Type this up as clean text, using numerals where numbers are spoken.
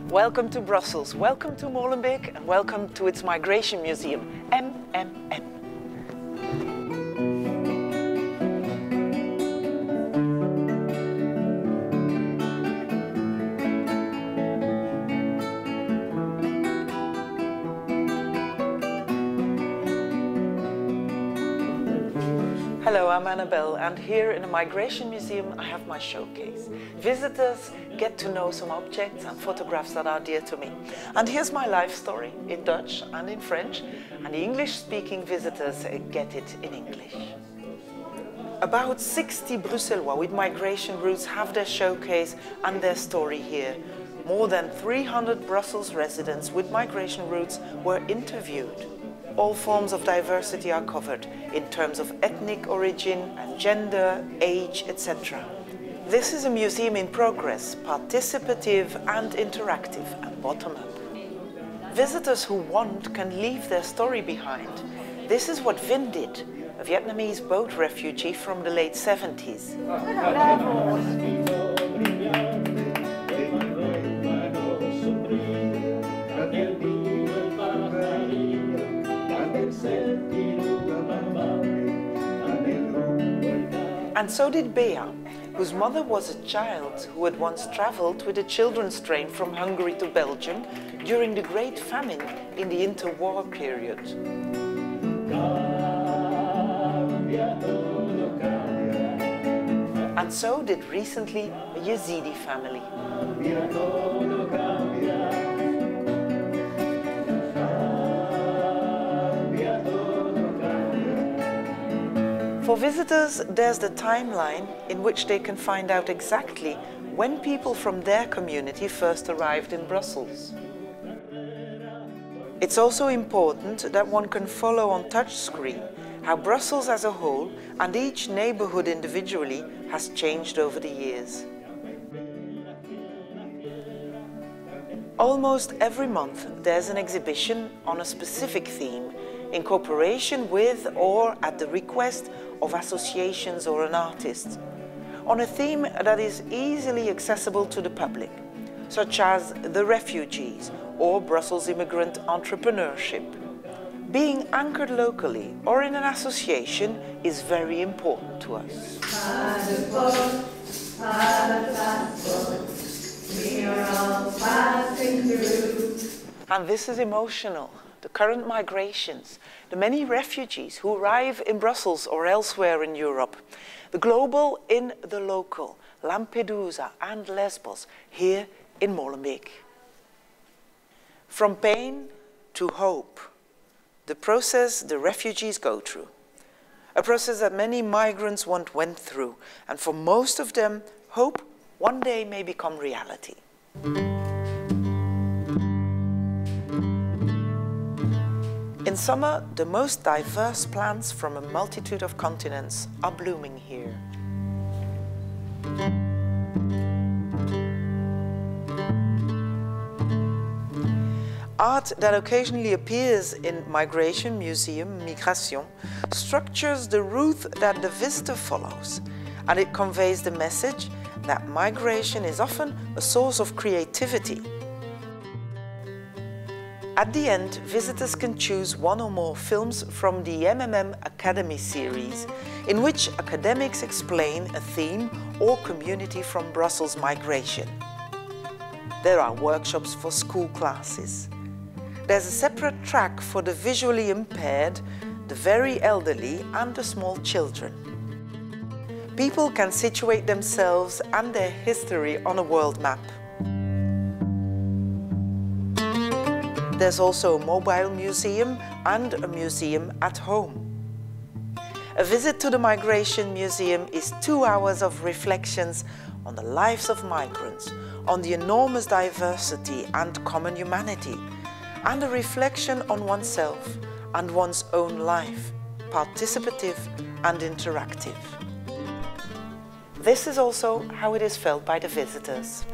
Welcome to Brussels, welcome to Molenbeek, and welcome to its Migration Museum, MMM. Hello, I'm Annabelle, and here in the Migration Museum I have my showcase. Visitors get to know some objects and photographs that are dear to me. And here's my life story in Dutch and in French, and the English-speaking visitors get it in English. About 60 Bruxellois with migration roots have their showcase and their story here. More than 300 Brussels residents with migration roots were interviewed. All forms of diversity are covered in terms of ethnic origin and gender, age, etc. This is a museum in progress, participative and interactive and bottom-up. Visitors who want can leave their story behind. This is what Vin did, a Vietnamese boat refugee from the late 70s. And so did Bea, whose mother was a child who had once travelled with a children's train from Hungary to Belgium during the Great Famine in the interwar period. And so did recently a Yazidi family. For visitors, there's the timeline in which they can find out exactly when people from their community first arrived in Brussels. It's also important that one can follow on touchscreen how Brussels as a whole and each neighbourhood individually has changed over the years. Almost every month there's an exhibition on a specific theme in cooperation with or at the request of associations or an artist, on a theme that is easily accessible to the public, such as the refugees or Brussels immigrant entrepreneurship. Being anchored locally or in an association is very important to us. We are all passing through. And this is emotional. The current migrations, the many refugees who arrive in Brussels or elsewhere in Europe, the global in the local, Lampedusa and Lesbos, here in Molenbeek. From pain to hope, the process the refugees go through. A process that many migrants once went through, and for most of them, hope one day may become reality. In summer, the most diverse plants from a multitude of continents are blooming here. Art that occasionally appears in Migration Museum Migration structures the route that the visitor follows, and it conveys the message that migration is often a source of creativity. At the end, visitors can choose one or more films from the MMM Academy series, in which academics explain a theme or community from Brussels migration. There are workshops for school classes. There's a separate track for the visually impaired, the very elderly and the small children. People can situate themselves and their history on a world map. There's also a mobile museum and a museum at home. A visit to the Migration Museum is 2 hours of reflections on the lives of migrants, on the enormous diversity and common humanity, and a reflection on oneself and one's own life, participative and interactive. This is also how it is felt by the visitors.